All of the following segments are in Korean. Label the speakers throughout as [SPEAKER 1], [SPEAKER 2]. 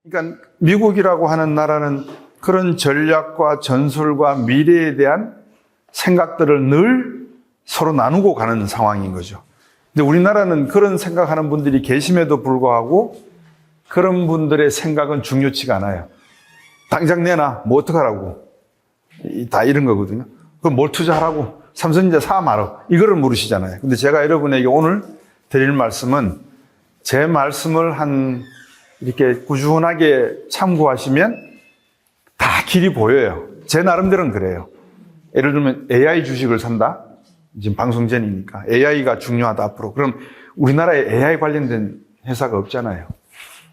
[SPEAKER 1] 그러니까 미국이라고 하는 나라는 그런 전략과 전술과 미래에 대한 생각들을 늘 서로 나누고 가는 상황인 거죠. 근데 우리나라는 그런 생각하는 분들이 계심에도 불구하고 그런 분들의 생각은 중요치가 않아요. 당장 내놔, 뭐 어떡하라고. 다 이런 거거든요. 그럼 뭘 투자하라고. 삼성전자 사 말어. 이거를 물으시잖아요. 근데 제가 여러분에게 오늘 드릴 말씀은 제 말씀을 이렇게 꾸준하게 참고하시면 다 길이 보여요. 제 나름대로는 그래요. 예를 들면 AI 주식을 산다. 지금 방송 전이니까. AI가 중요하다 앞으로. 그럼 우리나라에 AI 관련된 회사가 없잖아요.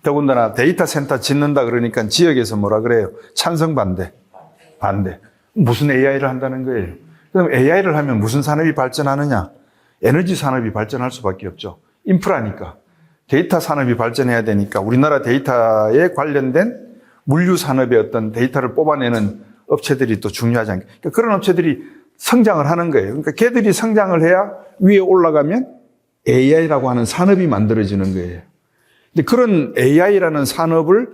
[SPEAKER 1] 더군다나 데이터 센터 짓는다 그러니까 지역에서 뭐라 그래요? 찬성 반대. 무슨 AI를 한다는 거예요? 그럼 AI를 하면 무슨 산업이 발전하느냐? 에너지 산업이 발전할 수밖에 없죠. 인프라니까. 데이터 산업이 발전해야 되니까 우리나라 데이터에 관련된 물류 산업의 어떤 데이터를 뽑아내는 업체들이 또 중요하지 않겠어요? 그러니까 그런 업체들이 성장을 하는 거예요. 그러니까 걔들이 성장을 해야 위에 올라가면 AI라고 하는 산업이 만들어지는 거예요. 근데 그런 AI라는 산업을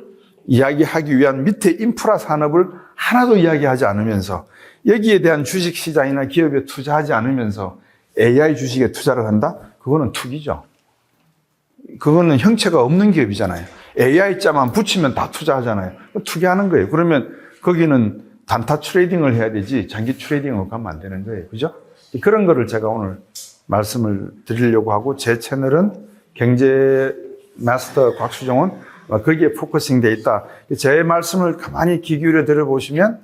[SPEAKER 1] 이야기하기 위한 밑에 인프라 산업을 하나도 이야기하지 않으면서 여기에 대한 주식 시장이나 기업에 투자하지 않으면서 AI 주식에 투자를 한다? 그거는 투기죠. 그거는 형체가 없는 기업이잖아요. AI자만 붙이면 다 투자하잖아요. 투기하는 거예요. 그러면 거기는 단타 트레이딩을 해야 되지 장기 트레이딩을 가면 안 되는 거예요. 그죠? 그런 거를 제가 오늘 말씀을 드리려고 하고 제 채널은 경제 마스터 곽수종은 거기에 포커싱 돼 있다. 제 말씀을 가만히 귀 기울여 들어보시면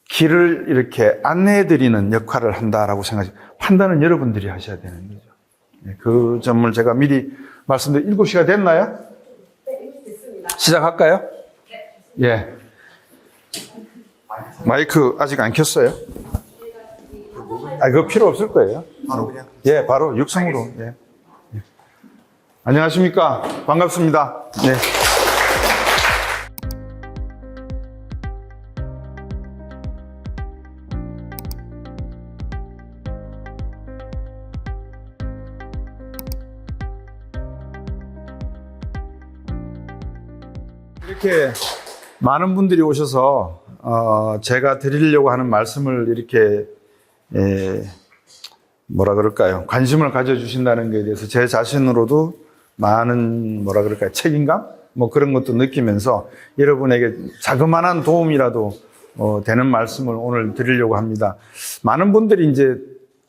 [SPEAKER 1] 길을 이렇게 안내해 드리는 역할을 한다라고 생각하시면 판단은 여러분들이 하셔야 되는 거죠. 그 점을 제가 미리 말씀드린 7시가 됐나요?
[SPEAKER 2] 네, 이미 됐습니다.
[SPEAKER 1] 시작할까요?
[SPEAKER 2] 네.
[SPEAKER 1] 예. 마이크 아직 안 켰어요? 그거 필요 없을 거예요.
[SPEAKER 3] 바로 그냥?
[SPEAKER 1] 예, 바로 육성으로. 예. 예. 안녕하십니까. 반갑습니다. 네. 이렇게 많은 분들이 오셔서 제가 드리려고 하는 말씀을 이렇게 뭐라 그럴까요? 관심을 가져주신다는 것에 대해서 제 자신으로도 많은 뭐라 그럴까요? 책임감? 뭐 그런 것도 느끼면서 여러분에게 자그마한 도움이라도 되는 말씀을 오늘 드리려고 합니다. 많은 분들이 이제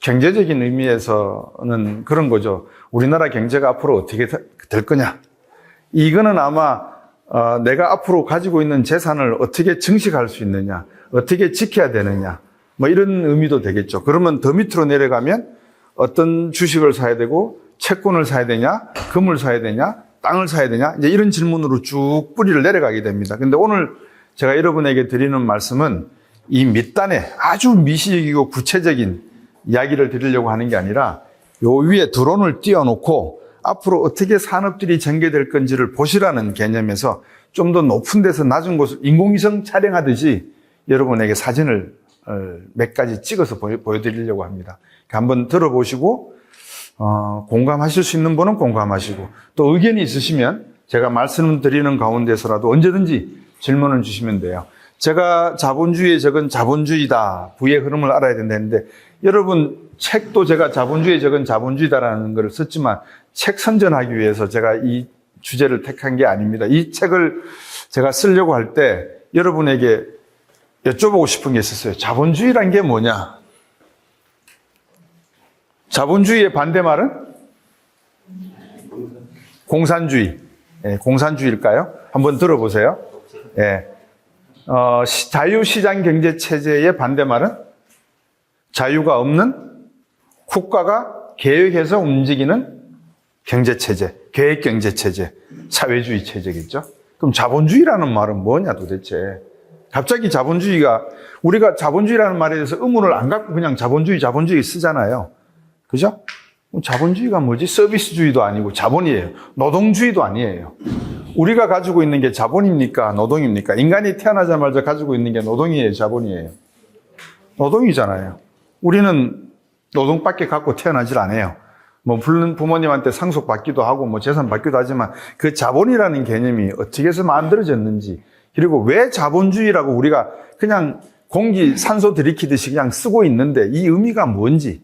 [SPEAKER 1] 경제적인 의미에서는 그런 거죠. 우리나라 경제가 앞으로 어떻게 될 거냐? 이거는 아마 내가 앞으로 가지고 있는 재산을 어떻게 증식할 수 있느냐, 어떻게 지켜야 되느냐, 뭐 이런 의미도 되겠죠. 그러면 더 밑으로 내려가면 어떤 주식을 사야 되고, 채권을 사야 되냐, 금을 사야 되냐, 땅을 사야 되냐, 이제 이런 질문으로 쭉 뿌리를 내려가게 됩니다. 근데 오늘 제가 여러분에게 드리는 말씀은 이 밑단에 아주 미시적이고 구체적인 이야기를 드리려고 하는 게 아니라 요 위에 드론을 띄워놓고 앞으로 어떻게 산업들이 전개될 건지를 보시라는 개념에서 좀 더 높은 데서 낮은 곳을 인공위성 촬영하듯이 여러분에게 사진을 몇 가지 찍어서 보여드리려고 합니다. 한번 들어보시고 공감하실 수 있는 분은 공감하시고 또 의견이 있으시면 제가 말씀드리는 가운데서라도 언제든지 질문을 주시면 돼요. 제가 자본주의에 적은 자본주의다, 부의 흐름을 알아야 된다는데 여러분 책도 제가 자본주의에 적은 자본주의다라는 걸 썼지만 책 선전하기 위해서 제가 이 주제를 택한 게 아닙니다. 이 책을 제가 쓰려고 할 때 여러분에게 여쭤보고 싶은 게 있었어요. 자본주의란 게 뭐냐? 자본주의의 반대말은? 공산주의. 예, 공산주의일까요? 한번 들어보세요. 예. 자유시장 경제 체제의 반대말은? 자유가 없는 국가가 계획해서 움직이는 경제체제, 계획경제체제, 사회주의 체제겠죠? 그럼 자본주의라는 말은 뭐냐 도대체? 갑자기 자본주의가, 우리가 자본주의라는 말에 대해서 의문을 안 갖고 그냥 자본주의 쓰잖아요. 그죠? 자본주의가 뭐지? 서비스주의도 아니고 자본이에요. 노동주의도 아니에요. 우리가 가지고 있는 게 자본입니까? 노동입니까? 인간이 태어나자마자 가지고 있는 게 노동이에요? 자본이에요? 노동이잖아요. 우리는 노동밖에 갖고 태어나질 않아요. 물론 부모님한테 상속받기도 하고 재산 받기도 하지만 그 자본이라는 개념이 어떻게 해서 만들어졌는지, 그리고 왜 자본주의라고 우리가 그냥 공기 산소 들이키듯이 그냥 쓰고 있는데 이 의미가 뭔지,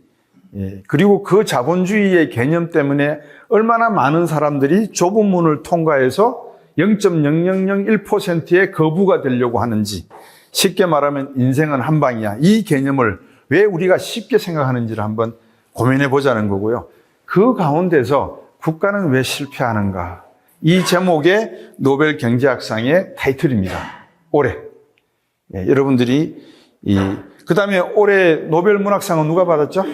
[SPEAKER 1] 그리고 그 자본주의의 개념 때문에 얼마나 많은 사람들이 좁은 문을 통과해서 0.0001%의 거부가 되려고 하는지, 쉽게 말하면 인생은 한 방이야. 이 개념을 왜 우리가 쉽게 생각하는지를 한번 고민해 보자는 거고요. 그 가운데서 국가는 왜 실패하는가? 이 제목의 노벨 경제학상의 타이틀입니다. 올해. 여러분들이 그 다음에 올해 노벨 문학상은 누가 받았죠?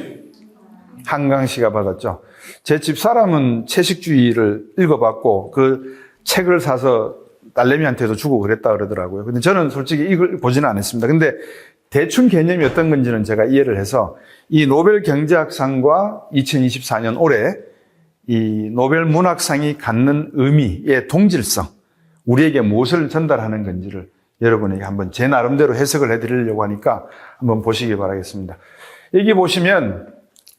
[SPEAKER 1] 한강 씨가 받았죠. 제 집사람은 채식주의를 읽어봤고 그 책을 사서 딸내미한테도 주고 그랬다 그러더라고요. 근데 저는 솔직히 이걸 보지는 않았습니다. 근데 대충 개념이 어떤 건지는 제가 이해를 해서 이 노벨 경제학상과 2024년 올해 이 노벨 문학상이 갖는 의미의 동질성, 우리에게 무엇을 전달하는 건지를 여러분에게 한번 제 나름대로 해석을 해드리려고 하니까 한번 보시기 바라겠습니다. 여기 보시면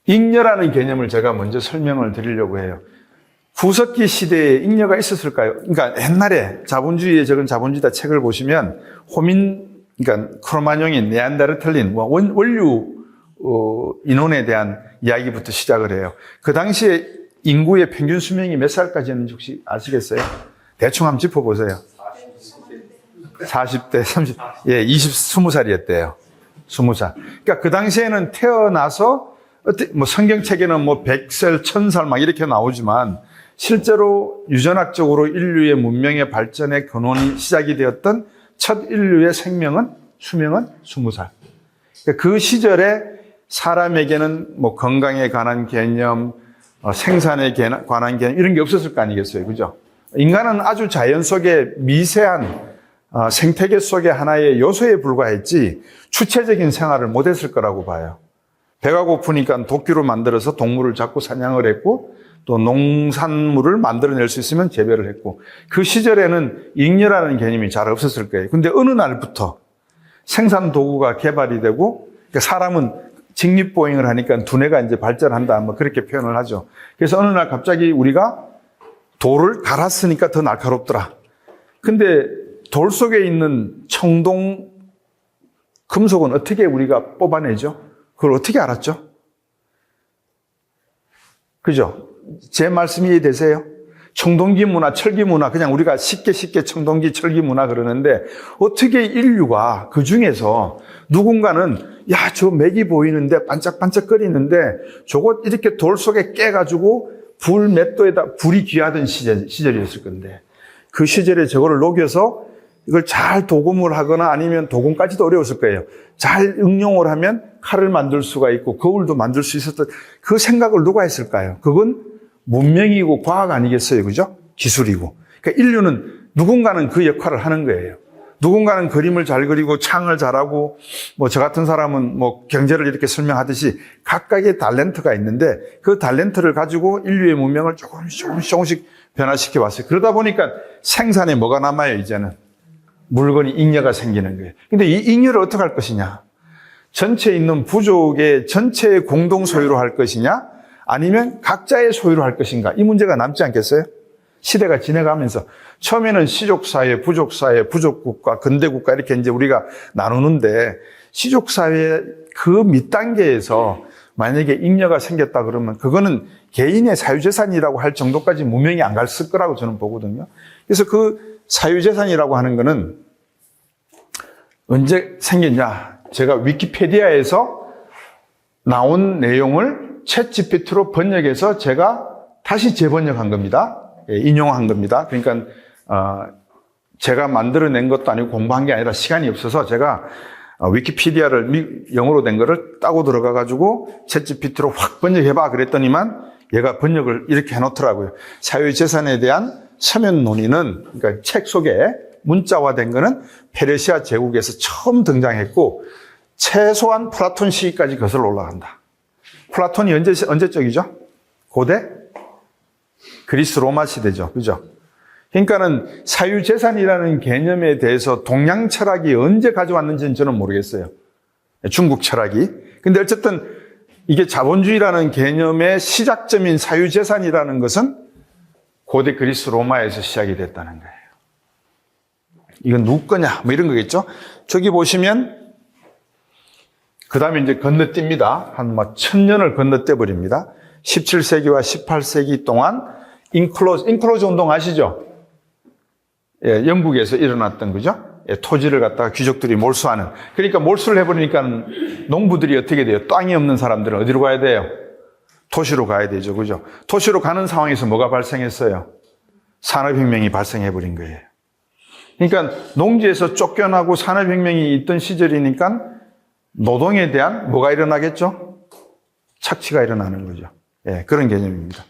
[SPEAKER 1] 잉여라는 개념을 제가 먼저 설명을 드리려고 해요. 구석기 시대에 잉여가 있었을까요? 그러니까 옛날에 자본주의에 적은 자본주의다 책을 보시면 그러니까 크로마뇽인 네안데르탈린, 원류 인원에 대한 이야기부터 시작을 해요. 그 당시에 인구의 평균 수명이 몇 살까지였는지 혹시 아시겠어요? 대충 한번 짚어보세요. 40대, 30, 20살이었대요. 20살. 그러니까 그 당시에는 태어나서 성경책에는 100살, 1000살 막 이렇게 나오지만 실제로 유전학적으로 인류의 문명의 발전의 근원이 시작이 되었던 첫 인류의 수명은 20살. 그러니까 그 시절에 사람에게는 건강에 관한 개념, 생산에 관한 개념 이런 게 없었을 거 아니겠어요, 그죠? 인간은 아주 자연 속에 미세한 생태계 속의 하나의 요소에 불과했지 주체적인 생활을 못했을 거라고 봐요. 배가 고프니까 도끼로 만들어서 동물을 잡고 사냥을 했고 또 농산물을 만들어낼 수 있으면 재배를 했고 그 시절에는 잉여라는 개념이 잘 없었을 거예요. 근데 어느 날부터 생산 도구가 개발이 되고 그러니까 사람은 직립보행을 하니까 두뇌가 이제 발전한다 그렇게 표현을 하죠. 그래서 어느 날 갑자기 우리가 돌을 갈았으니까 더 날카롭더라. 근데 돌 속에 있는 청동 금속은 어떻게 우리가 뽑아내죠? 그걸 어떻게 알았죠? 그죠? 제 말씀이 이해되세요? 청동기 문화, 철기 문화, 그냥 우리가 쉽게 청동기, 철기 문화 그러는데 어떻게 인류가 그 중에서 누군가는 저 맥이 보이는데 반짝반짝거리는데 저거 이렇게 돌 속에 깨가지고 불 몇 도에다 불이 귀하던 시절이었을 건데 그 시절에 저거를 녹여서 이걸 잘 도금을 하거나 아니면 도금까지도 어려웠을 거예요. 잘 응용을 하면 칼을 만들 수가 있고 거울도 만들 수 있었던 그 생각을 누가 했을까요? 그건 문명이고 과학 아니겠어요? 그죠? 기술이고. 그러니까 인류는 누군가는 그 역할을 하는 거예요. 누군가는 그림을 잘 그리고 창을 잘하고 저 같은 사람은 경제를 이렇게 설명하듯이 각각의 탤런트가 있는데 그 탤런트를 가지고 인류의 문명을 조금씩 변화시켜 왔어요. 그러다 보니까 생산에 뭐가 남아요, 이제는? 물건이 잉여가 생기는 거예요. 근데 이 잉여를 어떻게 할 것이냐? 전체에 있는 부족의 전체의 공동 소유로 할 것이냐? 아니면 각자의 소유로 할 것인가? 이 문제가 남지 않겠어요? 시대가 지나가면서 처음에는 시족사회, 부족사회, 부족국가, 근대국가 이렇게 이제 우리가 나누는데 시족사회 그 밑단계에서 만약에 잉여가 생겼다 그러면 그거는 개인의 사유재산이라고 할 정도까지 문명이 안 갔을 거라고 저는 보거든요. 그래서 그 사유재산이라고 하는 거는 언제 생겼냐? 제가 위키피디아에서 나온 내용을 챗GPT로 번역해서 제가 다시 재번역한 겁니다. 인용한 겁니다. 그러니까 제가 만들어낸 것도 아니고 공부한 게 아니라 시간이 없어서 제가 위키피디아를 영어로 된 거를 따고 들어가가지고 챗GPT로 확 번역해봐 그랬더니만 얘가 번역을 이렇게 해놓더라고요. 사유재산에 대한 서면 논의는 그러니까 책 속에 문자화된 거는 페르시아 제국에서 처음 등장했고 최소한 플라톤 시기까지 거슬러 올라간다. 플라톤이 언제적이죠? 고대? 그리스 로마 시대죠. 그죠? 그러니까는 사유재산이라는 개념에 대해서 동양 철학이 언제 가져왔는지는 저는 모르겠어요. 중국 철학이. 근데 어쨌든 이게 자본주의라는 개념의 시작점인 사유재산이라는 것은 고대 그리스 로마에서 시작이 됐다는 거예요. 이건 누구 거냐? 뭐 이런 거겠죠? 저기 보시면, 그 다음에 이제 건너뜁니다. 한 1000년을 건너뛰어 버립니다. 17세기와 18세기 동안 인클로즈 운동 아시죠? 예, 영국에서 일어났던 거죠. 예, 토지를 갖다가 귀족들이 몰수하는. 그러니까 몰수를 해버리니까 농부들이 어떻게 돼요? 땅이 없는 사람들은 어디로 가야 돼요? 도시로 가야 되죠. 그죠? 도시로 가는 상황에서 뭐가 발생했어요? 산업혁명이 발생해버린 거예요. 그러니까 농지에서 쫓겨나고 산업혁명이 있던 시절이니까 노동에 대한 뭐가 일어나겠죠? 착취가 일어나는 거죠. 예, 그런 개념입니다.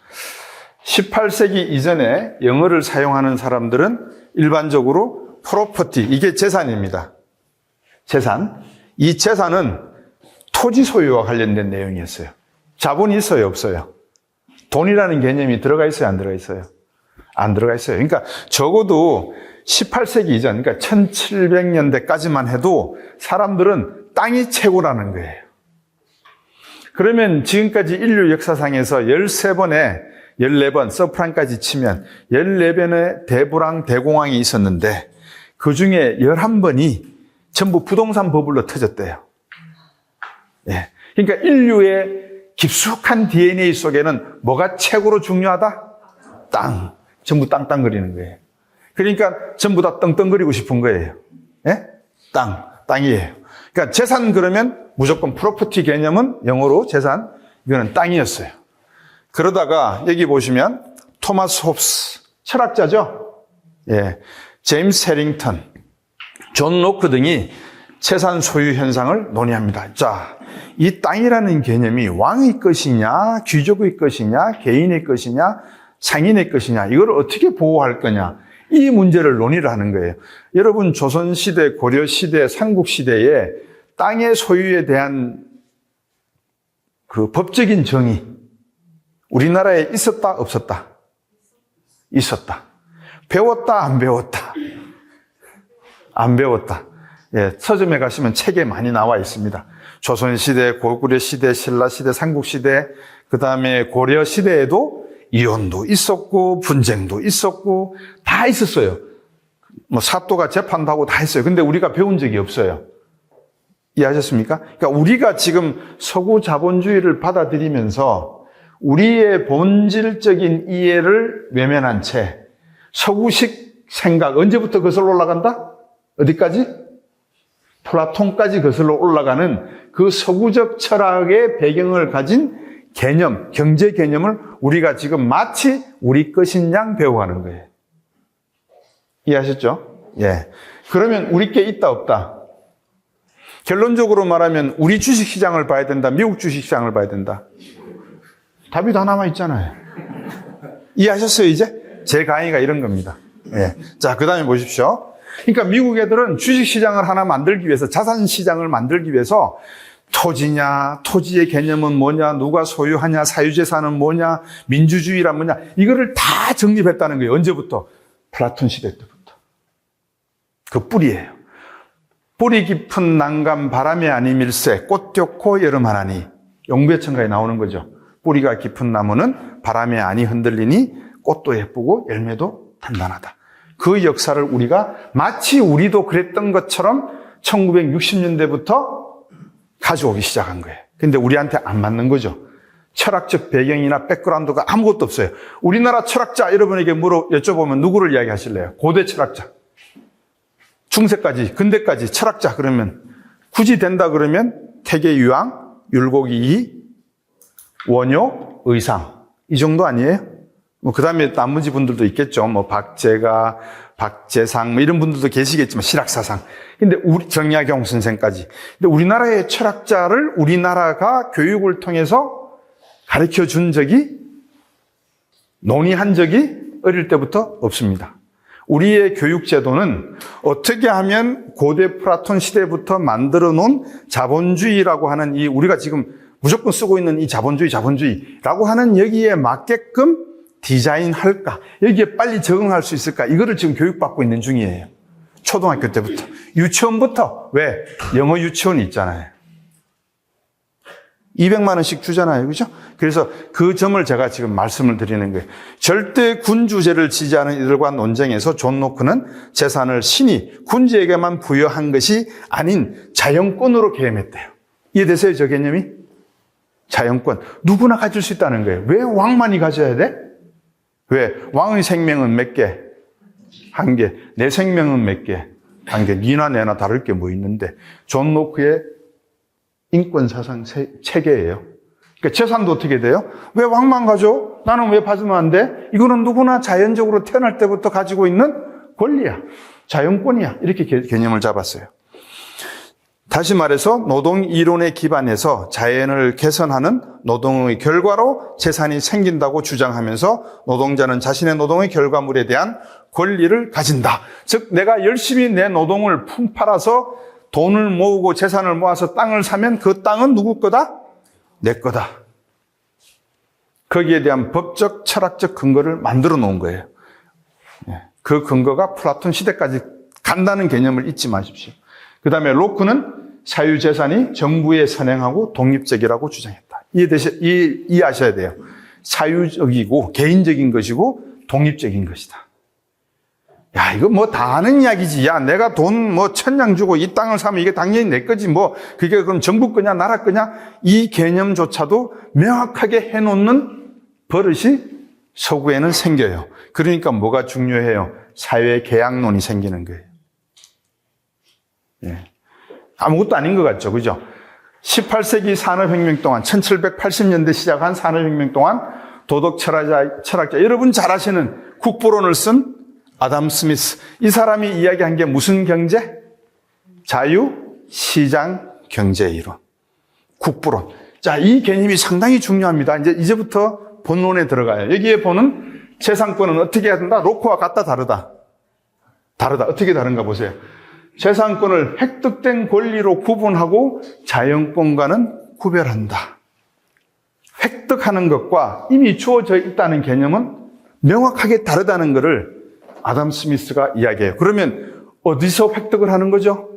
[SPEAKER 1] 18세기 이전에 영어를 사용하는 사람들은 일반적으로 프로퍼티, 이게 재산입니다. 재산. 이 재산은 토지 소유와 관련된 내용이었어요. 자본이 있어요, 없어요? 돈이라는 개념이 들어가 있어요, 안 들어가 있어요? 안 들어가 있어요. 그러니까 적어도 18세기 이전, 그러니까 1700년대까지만 해도 사람들은 땅이 최고라는 거예요. 그러면 지금까지 인류 역사상에서 13번에 14번, 서프라임까지 치면 14번의 대불황, 대공황이 있었는데 그 중에 11번이 전부 부동산 버블로 터졌대요. 예. 그러니까 인류의 깊숙한 DNA 속에는 뭐가 최고로 중요하다? 땅. 전부 땅땅거리는 거예요. 그러니까 전부 다 떵떵거리고 싶은 거예요. 예? 땅이에요. 그러니까 재산 그러면 무조건 프로퍼티 개념은 영어로 재산, 이거는 땅이었어요. 그러다가 여기 보시면 토마스 홉스, 철학자죠? 예. 제임스 해링턴, 존 로크 등이 재산 소유 현상을 논의합니다. 자, 이 땅이라는 개념이 왕의 것이냐, 귀족의 것이냐, 개인의 것이냐, 상인의 것이냐, 이걸 어떻게 보호할 거냐, 이 문제를 논의를 하는 거예요. 여러분, 조선시대, 고려시대, 삼국시대에 땅의 소유에 대한 그 법적인 정의, 우리나라에 있었다, 없었다? 있었다. 배웠다, 안 배웠다? 안 배웠다. 예, 서점에 가시면 책에 많이 나와 있습니다. 조선시대, 고구려시대, 신라시대, 삼국시대, 그 다음에 고려시대에도 이혼도 있었고, 분쟁도 있었고, 다 있었어요. 뭐, 사또가 재판도 하고 다 했어요. 근데 우리가 배운 적이 없어요. 이해하셨습니까? 그러니까 우리가 지금 서구 자본주의를 받아들이면서 우리의 본질적인 이해를 외면한 채 서구식 생각, 언제부터 거슬러 올라간다? 어디까지? 플라톤까지 거슬러 올라가는 그 서구적 철학의 배경을 가진 개념, 경제 개념을 우리가 지금 마치 우리 것인 양 배워가는 거예요. 이해하셨죠? 예. 그러면 우리 게 있다, 없다? 결론적으로 말하면 우리 주식시장을 봐야 된다, 미국 주식시장을 봐야 된다. 답이 다 남아있잖아요. 이해하셨어요, 이제? 제 강의가 이런 겁니다. 예. 자, 그 다음에 보십시오. 그러니까 미국 애들은 주식시장을 하나 만들기 위해서, 자산시장을 만들기 위해서 토지냐, 토지의 개념은 뭐냐, 누가 소유하냐, 사유재산은 뭐냐, 민주주의란 뭐냐, 이거를 다 정립했다는 거예요. 언제부터? 플라톤 시대 때부터. 그 뿌리예요. 뿌리 깊은 난간 바람에 아니밀세, 꽃 좋고 여름 하나니. 용배천가에 나오는 거죠. 뿌리가 깊은 나무는 바람에 아니 흔들리니 꽃도 예쁘고 열매도 단단하다. 그 역사를 우리가 마치 우리도 그랬던 것처럼 1960년대부터 가져오기 시작한 거예요. 근데 우리한테 안 맞는 거죠. 철학적 배경이나 백그라운드가 아무것도 없어요. 우리나라 철학자 여러분에게 여쭤보면 누구를 이야기하실래요? 고대 철학자. 중세까지, 근대까지 철학자 그러면 굳이 된다 그러면 태계유황, 율곡이, 원효, 의상 이 정도 아니에요? 뭐 그다음에 나머지 분들도 있겠죠. 뭐 박제가, 박재상 뭐 이런 분들도 계시겠지만 실학사상. 근데 우리 정약용 선생까지. 근데 우리나라의 철학자를 우리나라가 교육을 통해서 가르쳐 준 적이, 논의한 적이 어릴 때부터 없습니다. 우리의 교육제도는 어떻게 하면 고대 플라톤 시대부터 만들어 놓은 자본주의라고 하는 이 우리가 지금 무조건 쓰고 있는 이 자본주의라고 하는 여기에 맞게끔 디자인할까? 여기에 빨리 적응할 수 있을까? 이거를 지금 교육받고 있는 중이에요. 초등학교 때부터. 유치원부터. 왜? 영어 유치원이 있잖아요. 200만 원씩 주잖아요. 그죠? 그래서 그 점을 제가 지금 말씀을 드리는 거예요. 절대 군주제를 지지하는 이들과 논쟁에서 존 노크는 재산을 신이 군주에게만 부여한 것이 아닌 자연권으로 개념했대요. 이해되세요? 저 개념이? 자연권. 누구나 가질 수 있다는 거예요. 왜 왕만이 가져야 돼? 왜? 왕의 생명은 몇 개? 한 개. 내 생명은 몇 개? 한 개. 니나 내나 다를 게 뭐 있는데. 존 노크의 인권 사상 체계예요. 그러니까 재산도 어떻게 돼요? 왜 왕만 가져? 나는 왜 받으면 안 돼? 이거는 누구나 자연적으로 태어날 때부터 가지고 있는 권리야. 자연권이야. 이렇게 개념을 잡았어요. 다시 말해서 노동 이론에 기반해서 자연을 개선하는 노동의 결과로 재산이 생긴다고 주장하면서 노동자는 자신의 노동의 결과물에 대한 권리를 가진다. 즉 내가 열심히 내 노동을 품팔아서 돈을 모으고 재산을 모아서 땅을 사면 그 땅은 누구 거다? 내 거다. 거기에 대한 법적, 철학적 근거를 만들어 놓은 거예요. 그 근거가 플라톤 시대까지 간다는 개념을 잊지 마십시오. 그 다음에 로크는 사유재산이 정부에 선행하고 독립적이라고 주장했다. 이해하셔야 돼요. 사유적이고 개인적인 것이고 독립적인 것이다. 야, 이거 뭐 다 아는 이야기지. 야, 내가 돈 뭐 1000냥 주고 이 땅을 사면 이게 당연히 내 거지. 뭐 그게 그럼 정부 거냐 나라 거냐 이 개념조차도 명확하게 해놓는 버릇이 서구에는 생겨요. 그러니까 뭐가 중요해요? 사회 계약론이 생기는 거예요. 예. 아무것도 아닌 것 같죠. 그죠? 18세기 산업혁명 동안 1780년대 시작한 산업혁명 동안 도덕 철학자 여러분 잘 아시는 국부론을 쓴 아담 스미스. 이 사람이 이야기한 게 무슨 경제? 자유, 시장, 경제 이론. 국부론. 자, 이 개념이 상당히 중요합니다. 이제부터 본론에 들어가요. 여기에 보는 재산권은 어떻게 해야 된다? 로크와 같다, 다르다? 다르다. 어떻게 다른가 보세요. 재산권을 획득된 권리로 구분하고 자연권과는 구별한다. 획득하는 것과 이미 주어져 있다는 개념은 명확하게 다르다는 것을 아담 스미스가 이야기해요. 그러면 어디서 획득을 하는 거죠?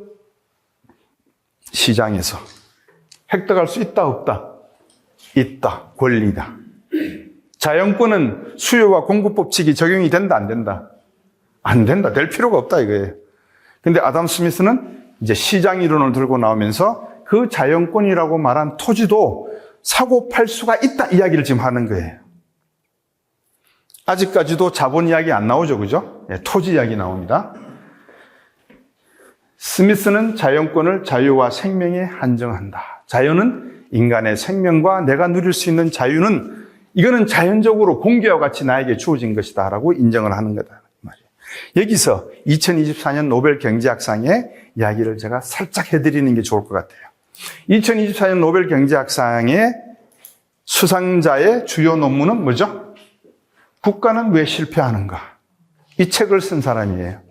[SPEAKER 1] 시장에서. 획득할 수 있다, 없다? 있다. 권리다. 자연권은 수요와 공급 법칙이 적용이 된다, 안 된다? 안 된다. 될 필요가 없다, 이거예요. 근데 아담 스미스는 이제 시장 이론을 들고 나오면서 그 자연권이라고 말한 토지도 사고 팔 수가 있다 이야기를 지금 하는 거예요. 아직까지도 자본 이야기 안 나오죠, 그죠? 네, 토지 이야기 나옵니다. 스미스는 자연권을 자유와 생명에 한정한다. 자유는 인간의 생명과 내가 누릴 수 있는 자유는 이거는 자연적으로 공개와 같이 나에게 주어진 것이다 라고 인정을 하는 거다. 여기서 2024년 노벨 경제학상의 이야기를 제가 살짝 해드리는 게 좋을 것 같아요. 2024년 노벨 경제학상의 수상자의 주요 논문은 뭐죠? 국가는 왜 실패하는가? 이 책을 쓴 사람이에요.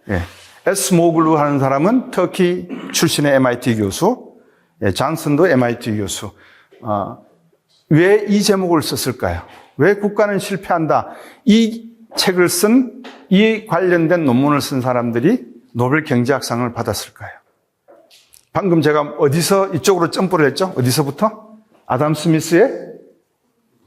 [SPEAKER 1] 예. 에스 모글루 하는 사람은 터키 출신의 MIT 교수, 잔슨도 MIT 교수. 왜 이 제목을 썼을까요? 왜 국가는 실패한다? 이 책을 쓴 이 관련된 논문을 쓴 사람들이 노벨 경제학상을 받았을까요? 방금 제가 어디서 이쪽으로 점프를 했죠? 어디서부터? 아담 스미스의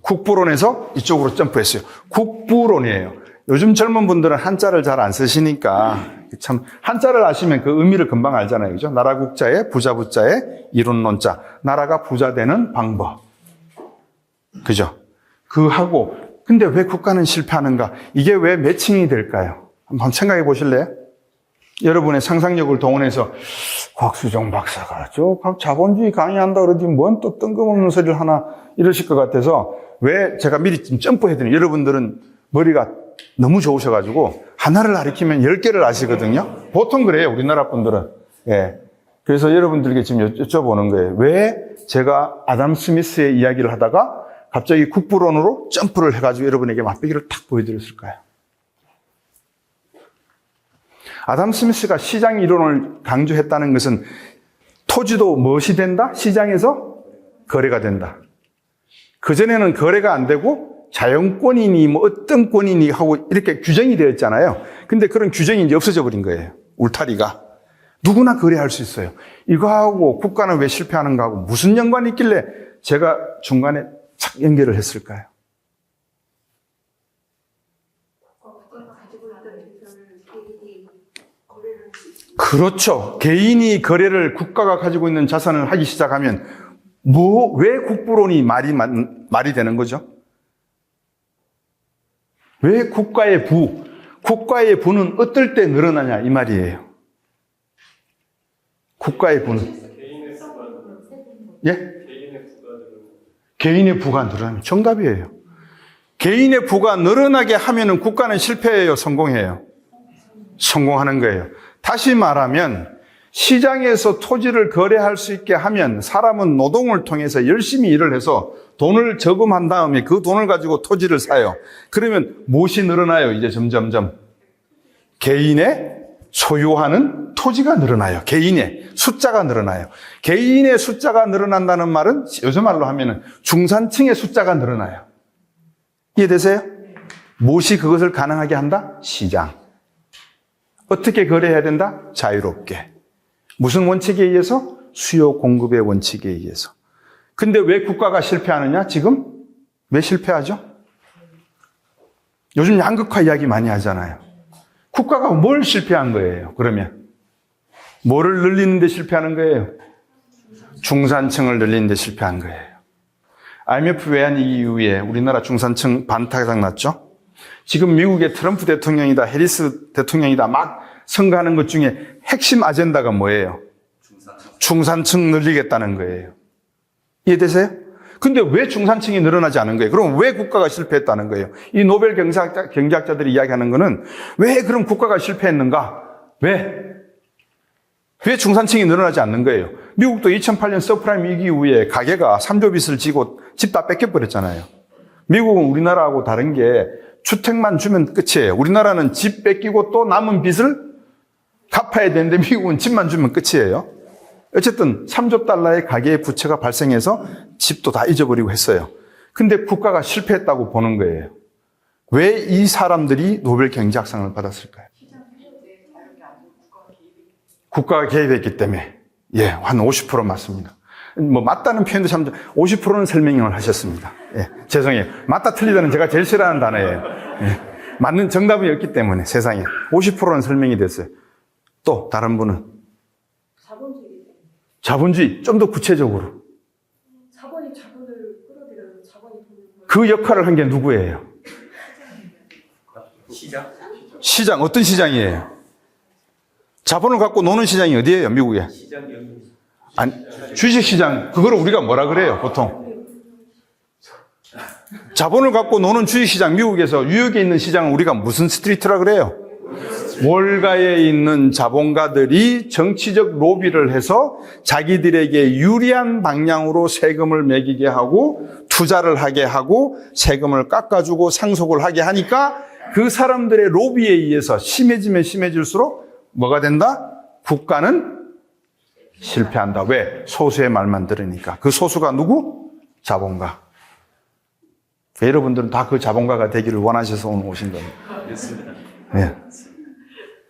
[SPEAKER 1] 국부론에서 이쪽으로 점프했어요. 국부론이에요. 요즘 젊은 분들은 한자를 잘 안 쓰시니까 참 한자를 아시면 그 의미를 금방 알잖아요. 그죠? 나라 국자에 부자 부자에 이론론자. 나라가 부자 되는 방법. 그죠? 그하고 근데 왜 국가는 실패하는가? 이게 왜 매칭이 될까요? 한번 생각해 보실래요? 여러분의 상상력을 동원해서 곽수정 박사가 저 자본주의 강의한다 그러지 뭔 또 뜬금없는 소리를 하나 이러실 것 같아서 왜 제가 미리 좀 점프해드리는 여러분들은 머리가 너무 좋으셔가지고 하나를 가리키면 10개를 아시거든요. 보통 그래요, 우리나라 분들은. 예. 그래서 여러분들에게 지금 여쭤보는 거예요. 왜 제가 아담 스미스의 이야기를 하다가 갑자기 국부론으로 점프를 해가지고 여러분에게 맛배기를 탁 보여드렸을까요? 아담 스미스가 시장 이론을 강조했다는 것은 토지도 무엇이 된다? 시장에서 거래가 된다. 그전에는 거래가 안 되고 자연권이니 뭐 어떤 권이니 하고 이렇게 규정이 되었잖아요. 근데 그런 규정이 이제 없어져 버린 거예요. 울타리가. 누구나 거래할 수 있어요. 이거하고 국가는 왜 실패하는가하고 무슨 연관이 있길래 제가 중간에 착 연결을 했을까요? 그렇죠. 개인이 거래를 국가가 가지고 있는 자산을 하기 시작하면 왜 국부론이 말이 되는 거죠? 왜 국가의 부는 어떨 때 늘어나냐 이 말이에요. 국가의 부는 예? 개인의 부가 늘어나면 정답이에요. 개인의 부가 늘어나게 하면은 국가는 실패해요, 성공해요? 성공하는 거예요. 다시 말하면 시장에서 토지를 거래할 수 있게 하면 사람은 노동을 통해서 열심히 일을 해서 돈을 저금한 다음에 그 돈을 가지고 토지를 사요. 그러면 무엇이 늘어나요? 이제 점점점 개인의 소유하는 토지가 늘어나요. 개인의 숫자가 늘어나요. 개인의 숫자가 늘어난다는 말은 요즘 말로 하면은 중산층의 숫자가 늘어나요. 이해되세요? 무엇이 그것을 가능하게 한다? 시장. 어떻게 거래해야 된다? 자유롭게. 무슨 원칙에 의해서? 수요 공급의 원칙에 의해서. 근데 왜 국가가 실패하느냐? 지금? 왜 실패하죠? 요즘 양극화 이야기 많이 하잖아요. 국가가 뭘 실패한 거예요, 그러면? 뭐를 늘리는 데 실패하는 거예요? 중산층을 늘리는 데 실패한 거예요. IMF 외환위기 이후에 우리나라 중산층 반타작 났죠? 지금 미국의 트럼프 대통령이다, 해리스 대통령이다 막 선거하는 것 중에 핵심 아젠다가 뭐예요? 중산층 늘리겠다는 거예요. 이해되세요? 근데 왜 중산층이 늘어나지 않은 거예요? 그럼 왜 국가가 실패했다는 거예요? 이 노벨 경제학자들이 이야기하는 거는 왜 그럼 국가가 실패했는가? 왜 중산층이 늘어나지 않는 거예요? 미국도 2008년 서프라임 위기 이후에 가게가 3조 빚을 지고 집 다 뺏겨버렸잖아요. 미국은 우리나라하고 다른 게 주택만 주면 끝이에요. 우리나라는 집 뺏기고 또 남은 빚을 갚아야 되는데 미국은 집만 주면 끝이에요. 어쨌든 3조 달러의 가계의 부채가 발생해서 집도 다 잊어버리고 했어요. 근데 국가가 실패했다고 보는 거예요. 왜 이 사람들이 노벨 경제학상을 받았을까요? 국가가 개입했기 때문에. 예, 한 50% 맞습니다. 뭐 맞다는 표현도 참 50%는 설명을 하셨습니다. 예, 죄송해요. 맞다 틀리다는 제가 제일 싫어하는 단어예요. 예, 맞는 정답이었기 때문에 세상에 50%는 설명이 됐어요. 또 다른 분은 자본주의 좀 더 구체적으로
[SPEAKER 2] 자본이 자본을 끌어들여서 자본이 돈을
[SPEAKER 1] 그 역할을 한 게 누구예요? 시장 어떤 시장이에요? 자본을 갖고 노는 시장이 어디예요? 미국에? 아니, 주식시장 그거를 우리가 뭐라 그래요? 보통 자본을 갖고 노는 주식시장 미국에서 뉴욕에 있는 시장은 우리가 무슨 스트리트라 그래요? 월가에 있는 자본가들이 정치적 로비를 해서 자기들에게 유리한 방향으로 세금을 매기게 하고 투자를 하게 하고 세금을 깎아주고 상속을 하게 하니까 그 사람들의 로비에 의해서 심해지면 심해질수록 뭐가 된다? 국가는 실패한다. 왜? 소수의 말만 들으니까. 그 소수가 누구? 자본가. 여러분들은 다 그 자본가가 되기를 원하셔서 오늘 오신 겁니다. 네.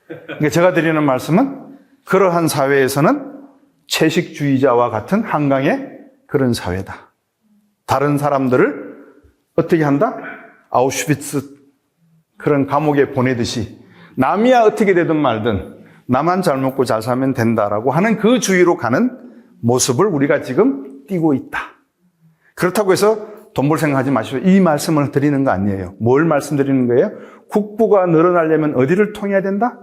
[SPEAKER 1] 그러니까 제가 드리는 말씀은 그러한 사회에서는 채식주의자와 같은 한강의 그런 사회다. 다른 사람들을 어떻게 한다? 아우슈비츠 그런 감옥에 보내듯이 남이야 어떻게 되든 말든 나만 잘 먹고 잘 살면 된다라고 하는 그 주의로 가는 모습을 우리가 지금 띄고 있다. 그렇다고 해서 돈 벌 생각하지 마시고 이 말씀을 드리는 거 아니에요. 뭘 말씀드리는 거예요? 국부가 늘어나려면 어디를 통해야 된다?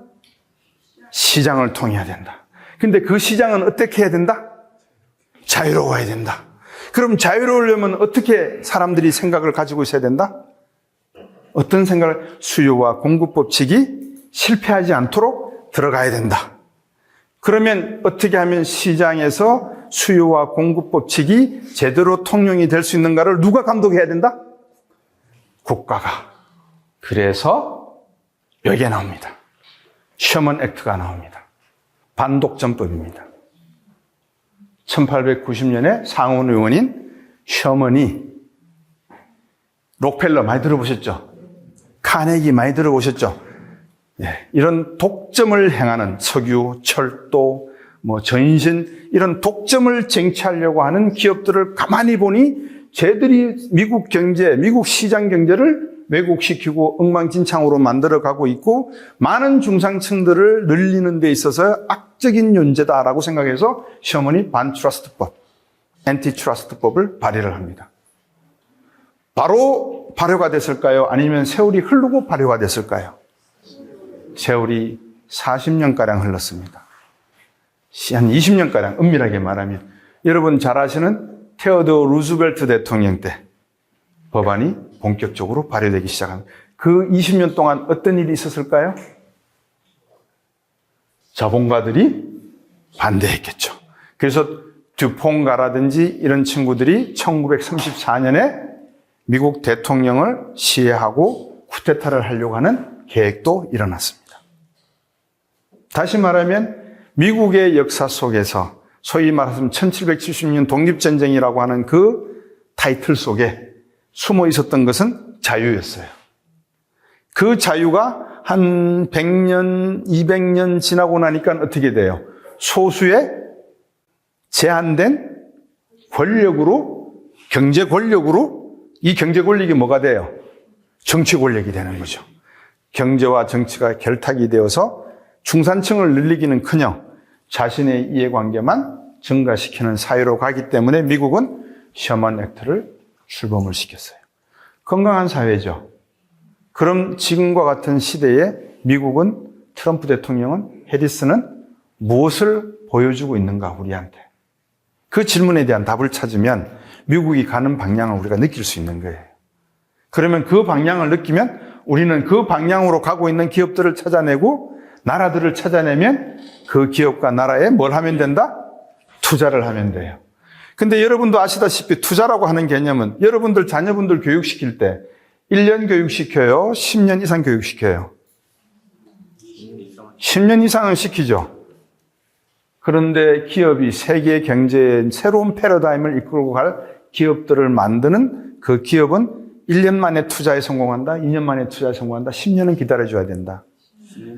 [SPEAKER 1] 시장을 통해야 된다. 근데 그 시장은 어떻게 해야 된다? 자유로워야 된다. 그럼 자유로우려면 어떻게 사람들이 생각을 가지고 있어야 된다? 어떤 생각을? 수요와 공급 법칙이 실패하지 않도록 들어가야 된다. 그러면 어떻게 하면 시장에서 수요와 공급 법칙이 제대로 통용이 될 수 있는가를 누가 감독해야 된다? 국가가. 그래서 여기에 나옵니다. 셔먼 액트가 나옵니다. 반독점법입니다. 1890년에 상원 의원인 셔먼이 록펠러 많이 들어보셨죠? 카네기 많이 들어보셨죠? 이런 독점을 행하는 석유, 철도, 전신 이런 독점을 쟁취하려고 하는 기업들을 가만히 보니 쟤들이 미국 경제, 미국 시장 경제를 왜곡시키고 엉망진창으로 만들어가고 있고 많은 중상층들을 늘리는 데 있어서 악적인 존재다라고 생각해서 셔먼이 반트러스트법, 앤티트러스트법을 발의를 합니다. 바로 발효가 됐을까요? 아니면 세월이 흐르고 발효가 됐을까요? 세월이 40년가량 흘렀습니다. 한 20년가량 엄밀하게 말하면 여러분 잘 아시는 테오도어 루즈벨트 대통령 때 법안이 본격적으로 발효되기 시작합니다. 그 20년 동안 어떤 일이 있었을까요? 자본가들이 반대했겠죠. 그래서 듀퐁가라든지 이런 친구들이 1934년에 미국 대통령을 시해하고 쿠데타를 하려고 하는 계획도 일어났습니다. 다시 말하면 미국의 역사 속에서 소위 말해서 1770년 독립전쟁이라고 하는 그 타이틀 속에 숨어 있었던 것은 자유였어요. 그 자유가 한 100년, 200년 지나고 나니까 어떻게 돼요? 소수의 제한된 권력으로, 경제 권력으로 이 경제 권력이 뭐가 돼요? 정치 권력이 되는 거죠. 경제와 정치가 결탁이 되어서 중산층을 늘리기는커녕 자신의 이해관계만 증가시키는 사회로 가기 때문에 미국은 셔먼 액트를 출범을 시켰어요. 건강한 사회죠. 그럼 지금과 같은 시대에 미국은 트럼프 대통령은 해리스는 무엇을 보여주고 있는가 우리한테? 그 질문에 대한 답을 찾으면 미국이 가는 방향을 우리가 느낄 수 있는 거예요. 그러면 그 방향을 느끼면 우리는 그 방향으로 가고 있는 기업들을 찾아내고 나라들을 찾아내면 그 기업과 나라에 뭘 하면 된다? 투자를 하면 돼요. 근데 여러분도 아시다시피 투자라고 하는 개념은 여러분들 자녀분들 교육시킬 때 1년 교육시켜요? 10년 이상 교육시켜요? 10년 이상은 시키죠. 그런데 기업이 세계 경제의 새로운 패러다임을 이끌고 갈 기업들을 만드는 그 기업은 1년 만에 투자에 성공한다, 2년 만에 투자에 성공한다, 10년은 기다려줘야 된다.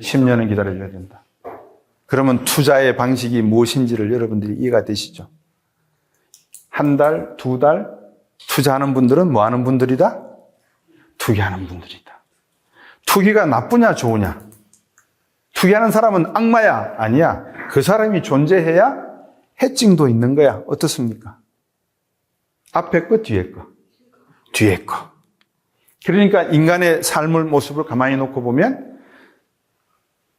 [SPEAKER 1] 10년은 기다려줘야 된다. 그러면 투자의 방식이 무엇인지를 여러분들이 이해가 되시죠? 한 달, 두 달 투자하는 분들은 뭐 하는 분들이다? 투기하는 분들이다. 투기가 나쁘냐 좋으냐? 투기하는 사람은 악마야? 아니야. 그 사람이 존재해야 해칭도 있는 거야. 어떻습니까? 앞에 거, 뒤에 거. 뒤에 거. 그러니까 인간의 삶의 모습을 가만히 놓고 보면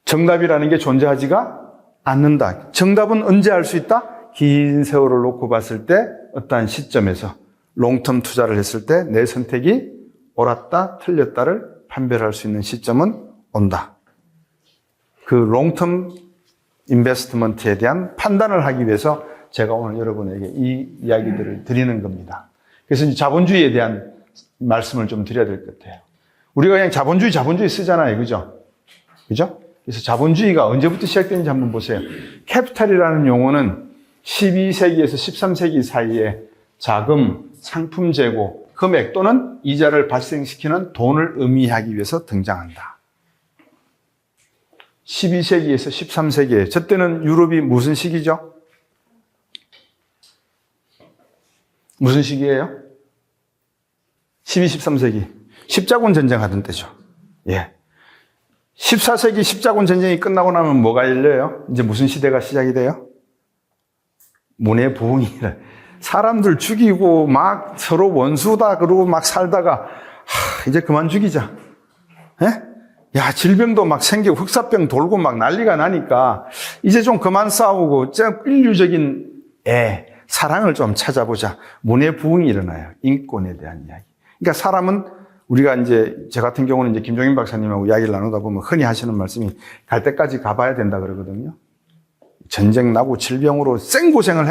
[SPEAKER 1] 정답이라는 게 존재하지가 않는다. 정답은 언제 알 수 있다? 긴 세월을 놓고 봤을 때 어떠한 시점에서 롱텀 투자를 했을 때 내 선택이 옳았다, 틀렸다를 판별할 수 있는 시점은 온다. 그 롱텀 인베스트먼트에 대한 판단을 하기 위해서 제가 오늘 여러분에게 이 이야기들을 드리는 겁니다. 그래서 이제 자본주의에 대한 말씀을 좀 드려야 될 것 같아요. 우리가 그냥 자본주의 쓰잖아요. 그죠? 그죠? 그래서 자본주의가 언제부터 시작됐는지 한번 보세요. 캐피탈이라는 용어는 12세기에서 13세기 사이에 자금, 상품 재고, 금액 또는 이자를 발생시키는 돈을 의미하기 위해서 등장한다. 12세기에서 13세기에 저 때는 유럽이 무슨 시기죠? 무슨 시기예요? 12, 13세기. 십자군 전쟁 하던 때죠. 예. 14세기 십자군 전쟁이 끝나고 나면 뭐가 열려요? 이제 무슨 시대가 시작이 돼요? 문해부흥이래. 사람들 죽이고 막 서로 원수다 그러고 막 살다가 이제 그만 죽이자. 예? 야, 질병도 막 생기고 흑사병 돌고 막 난리가 나니까 이제 좀 그만 싸우고 인류적인 사랑을 좀 찾아보자. 문해부흥이 일어나요. 인권에 대한 이야기. 그러니까 사람은 우리가 이제 저 같은 경우는 이제 김종인 박사님하고 이야기를 나누다 보면 흔히 하시는 말씀이 갈 때까지 가봐야 된다 그러거든요. 전쟁 나고 질병으로 생고생을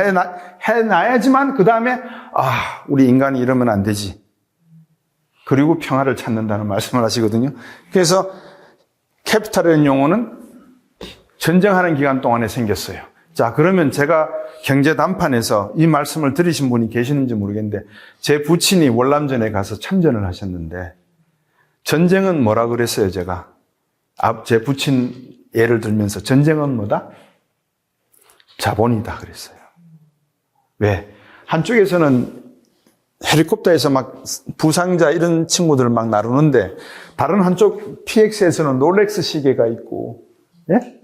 [SPEAKER 1] 해놔야지만 그 다음에 우리 인간이 이러면 안 되지. 그리고 평화를 찾는다는 말씀을 하시거든요. 그래서 캐피탈이라는 용어는 전쟁하는 기간 동안에 생겼어요. 자, 그러면 제가 경제 단판에서 이 말씀을 들으신 분이 계시는지 모르겠는데 제 부친이 월남전에 가서 참전을 하셨는데 전쟁은 뭐라 그랬어요, 제가? 제 부친 예를 들면서 전쟁은 뭐다? 자본이다 그랬어요. 왜? 한쪽에서는 헬리콥터에서 막 부상자 이런 친구들 막 나르는데 다른 한쪽 PX에서는 롤렉스 시계가 있고, 예?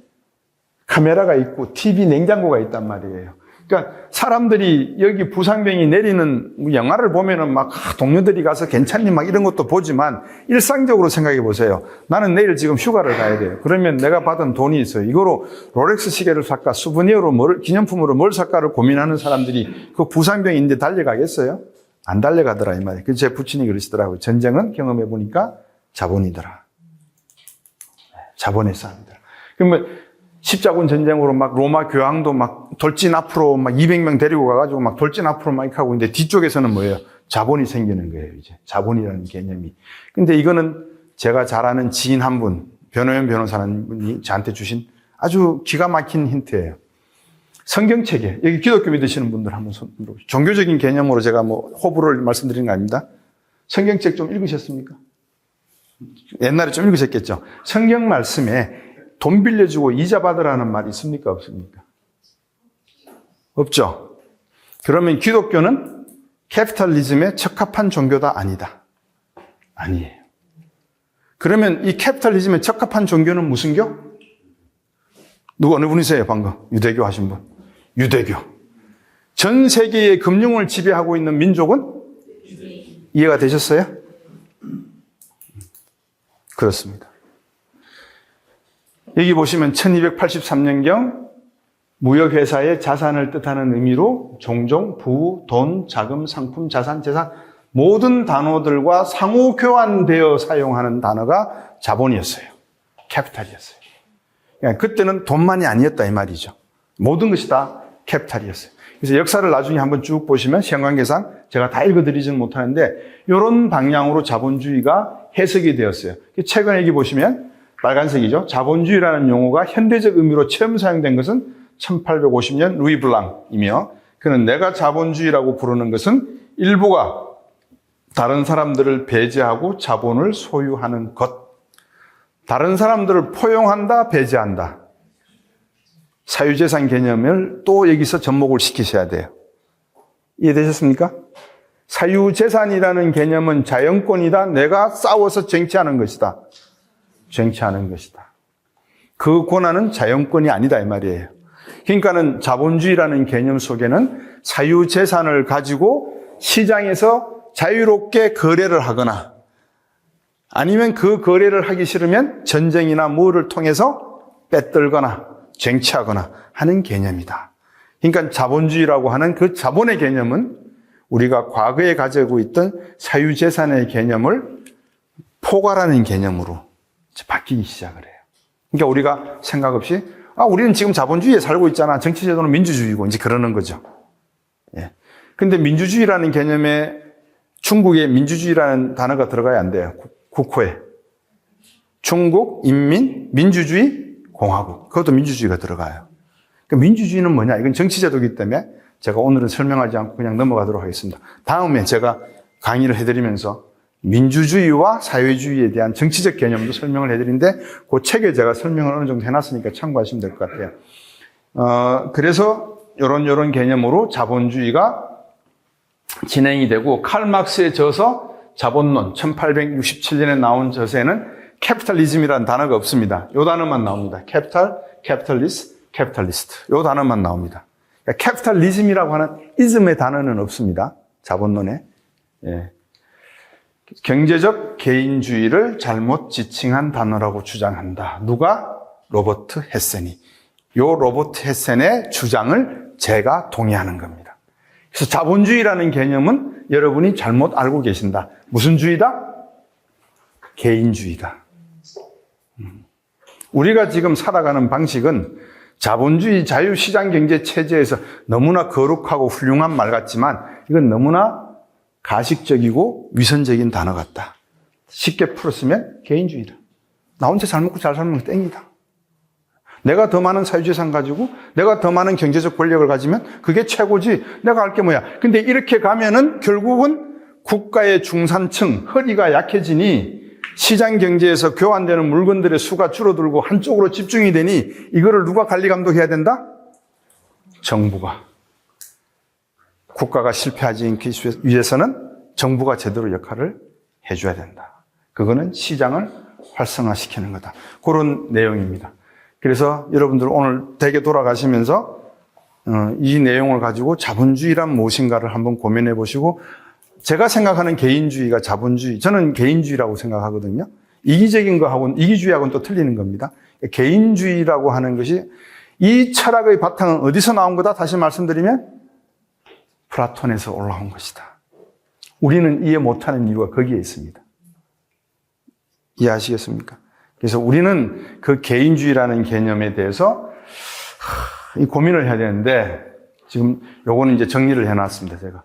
[SPEAKER 1] 카메라가 있고 TV 냉장고가 있단 말이에요. 그러니까 사람들이 여기 부상병이 내리는 영화를 보면은 막 동료들이 가서 괜찮니 막 이런 것도 보지만 일상적으로 생각해 보세요. 나는 내일 지금 휴가를 가야 돼요. 그러면 내가 받은 돈이 있어요. 이거로 롤렉스 시계를 살까, 수브니어로 기념품으로 뭘 살까를 고민하는 사람들이 그 부상병인데 달려가겠어요? 안 달려가더라 이 말이에요. 그래서 제 부친이 그러시더라고요. 전쟁은 경험해 보니까 자본이더라. 자본의 싸움이더라. 그러면 십자군 전쟁으로 막 로마 교황도 막 돌진 앞으로 막 200명 데리고 가가지고 막 돌진 앞으로 막 하고 있는데 뒤쪽에서는 뭐예요? 자본이 생기는 거예요, 이제. 자본이라는 개념이. 근데 이거는 제가 잘 아는 지인 한 분, 변호연 변호사라는 분이 저한테 주신 아주 기가 막힌 힌트예요. 성경책에, 여기 기독교 믿으시는 분들 한번 손 들어보시죠. 종교적인 개념으로 제가 뭐 호불호를 말씀드리는 거 아닙니다. 성경책 좀 읽으셨습니까? 옛날에 좀 읽으셨겠죠. 성경 말씀에 돈 빌려주고 이자 받으라는 말이 있습니까? 없습니까? 없죠. 그러면 기독교는 캐피탈리즘에 적합한 종교다? 아니다. 아니에요. 그러면 이 캐피탈리즘에 적합한 종교는 무슨 교? 어느 분이세요 방금? 유대교 하신 분. 유대교. 전 세계의 금융을 지배하고 있는 민족은? 이해가 되셨어요? 그렇습니다. 여기 보시면 1283년경 무역회사의 자산을 뜻하는 의미로 종종 부, 돈, 자금, 상품, 자산, 재산 모든 단어들과 상호 교환되어 사용하는 단어가 자본이었어요. 캐피탈이었어요. 그러니까 그때는 돈만이 아니었다 이 말이죠. 모든 것이 다 캐피탈이었어요. 그래서 역사를 나중에 한번 쭉 보시면 시간관계상 제가 다 읽어드리지는 못하는데 이런 방향으로 자본주의가 해석이 되었어요. 최근에 여기 보시면 빨간색이죠. 자본주의라는 용어가 현대적 의미로 처음 사용된 것은 1850년 루이 블랑이며 그는 내가 자본주의라고 부르는 것은 일부가 다른 사람들을 배제하고 자본을 소유하는 것. 다른 사람들을 포용한다, 배제한다. 사유재산 개념을 또 여기서 접목을 시키셔야 돼요. 이해되셨습니까? 사유재산이라는 개념은 자연권이다. 내가 싸워서 쟁취하는 것이다. 쟁취하는 것이다. 그 권한은 자연권이 아니다 이 말이에요. 그러니까는 자본주의라는 개념 속에는 사유재산을 가지고 시장에서 자유롭게 거래를 하거나 아니면 그 거래를 하기 싫으면 전쟁이나 뭐를 통해서 빼들거나 쟁취하거나 하는 개념이다. 그러니까 자본주의라고 하는 그 자본의 개념은 우리가 과거에 가지고 있던 사유재산의 개념을 포괄하는 개념으로 바뀌기 시작을 해요. 그러니까 우리가 생각 없이 우리는 지금 자본주의에 살고 있잖아. 정치제도는 민주주의고 이제 그러는 거죠. 예. 근데 민주주의라는 개념에 중국에 민주주의라는 단어가 들어가야 안 돼요. 국호에. 중국 인민 민주주의 공화국. 그것도 민주주의가 들어가요. 그러니까 민주주의는 뭐냐? 이건 정치제도이기 때문에 제가 오늘은 설명하지 않고 그냥 넘어가도록 하겠습니다. 다음에 제가 강의를 해드리면서 민주주의와 사회주의에 대한 정치적 개념도 설명을 해드리는데 그 책에 제가 설명을 어느 정도 해놨으니까 참고하시면 될 것 같아요. 그래서 이런 개념으로 자본주의가 진행이 되고 칼 막스의 저서 자본론 1867년에 나온 저서에는 캐피탈리즘이라는 단어가 없습니다. 이 단어만 나옵니다. 캐피탈, 캐피탈리스트, 캐피탈리스트. 이 단어만 나옵니다. 그러니까 캐피탈리즘이라고 하는 이즘의 단어는 없습니다. 자본론에. 예. 경제적 개인주의를 잘못 지칭한 단어라고 주장한다. 누가? 로버트 헤센이. 요 로버트 헤센의 주장을 제가 동의하는 겁니다. 그래서 자본주의라는 개념은 여러분이 잘못 알고 계신다. 무슨 주의다? 개인주의다. 우리가 지금 살아가는 방식은 자본주의 자유시장 경제 체제에서 너무나 거룩하고 훌륭한 말 같지만 이건 너무나 가식적이고 위선적인 단어 같다. 쉽게 풀었으면 개인주의다. 나 혼자 잘 먹고 잘 살면 땡이다. 내가 더 많은 사유재산 가지고 내가 더 많은 경제적 권력을 가지면 그게 최고지. 내가 할 게 뭐야. 근데 이렇게 가면은 결국은 국가의 중산층, 허리가 약해지니 시장 경제에서 교환되는 물건들의 수가 줄어들고 한쪽으로 집중이 되니 이거를 누가 관리 감독해야 된다? 정부가. 국가가 실패하지 않기 위해서는 정부가 제대로 역할을 해줘야 된다. 그거는 시장을 활성화시키는 거다. 그런 내용입니다. 그래서 여러분들 오늘 댁에 돌아가시면서 이 내용을 가지고 자본주의란 무엇인가를 한번 고민해 보시고, 제가 생각하는 개인주의가 자본주의, 저는 개인주의라고 생각하거든요. 이기적인 거하고는, 이기주의하고는 또 틀리는 겁니다. 개인주의라고 하는 것이, 이 철학의 바탕은 어디서 나온 거다? 다시 말씀드리면 플라톤에서 올라온 것이다. 우리는 이해 못하는 이유가 거기에 있습니다. 이해하시겠습니까? 그래서 우리는 그 개인주의라는 개념에 대해서 이 고민을 해야 되는데, 지금 요거는 이제 정리를 해놨습니다, 제가.